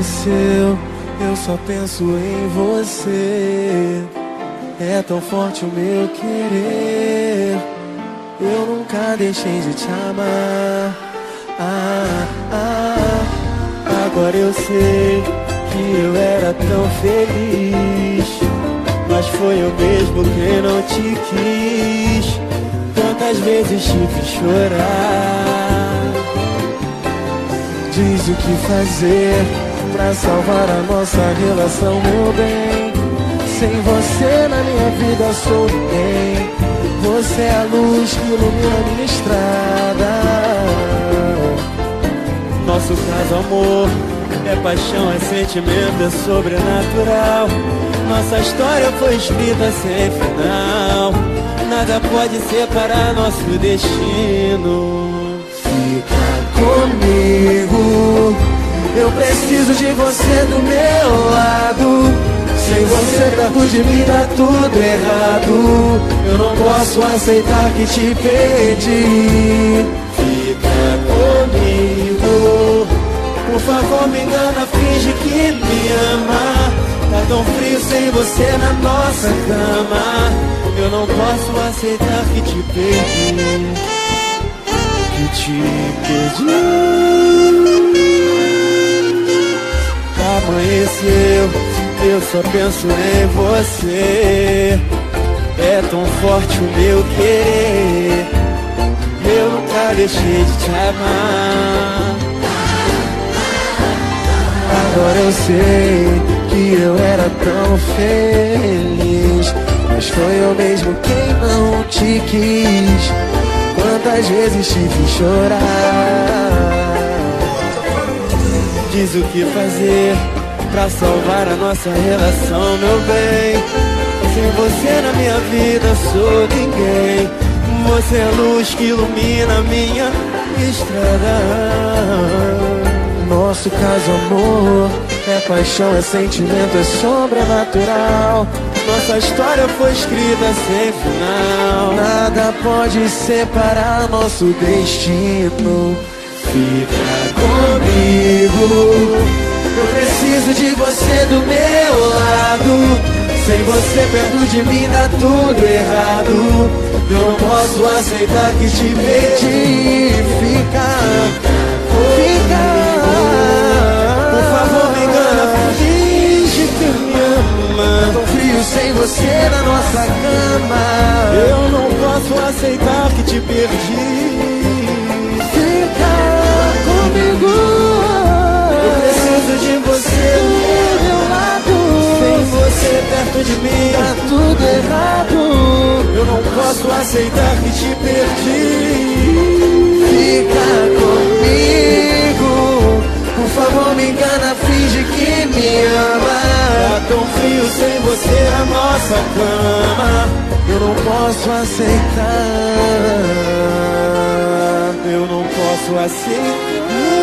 amanheceu, eu só penso em você. É tão forte o meu querer, eu nunca deixei de te amar. Agora eu sei que eu era tão feliz, mas foi eu mesmo quem não te quis. Quantas vezes te fiz chorar. Diz o que fazer pra salvar a nossa relação, meu bem. Sem você na minha vida sou ninguém. Você é a luz que ilumina minha estrada. Nosso caso, amor, é paixão, é sentimento, é sobrenatural. Nossa história foi escrita sem final. Nada pode separar nosso destino. Fica comigo, eu preciso de você do meu lado. Sem você perto de mim tá tudo errado. Eu não posso aceitar que te perdi. Fica comigo, por favor me engana, finge que me ama. Tá tão frio sem você na nossa cama. Eu não posso aceitar que te perdi. Que te perdi. Amanheceu, eu só penso em você. É tão forte o meu querer, eu nunca deixei de te amar. Agora eu sei que eu era tão feliz, mas foi eu mesmo quem não te quis. Quantas vezes te fiz chorar. Diz o que fazer pra salvar a nossa relação, meu bem. Sem você na minha vida sou ninguém. Você é a luz que ilumina a minha estrada. Nosso caso, amor, é paixão, é sentimento, é sobrenatural. Nossa história foi escrita sem final. Nada pode separar nosso destino. Fica comigo, eu preciso de você do meu lado. Sem você perto de mim dá tudo errado. Eu não posso aceitar que te perdi. Fica, por favor me engana, finge que me ama. Tô frio sem você na nossa cama. Eu não posso aceitar que te perdi. Fica comigo, eu preciso de você do meu lado. Sem você perto de mim tá tudo errado. Eu não posso aceitar que te perdi. Fica comigo, por favor me engana, finge que me ama. Tá tão frio sem você na nossa cama. Eu não posso aceitar. Eu não posso aceitar.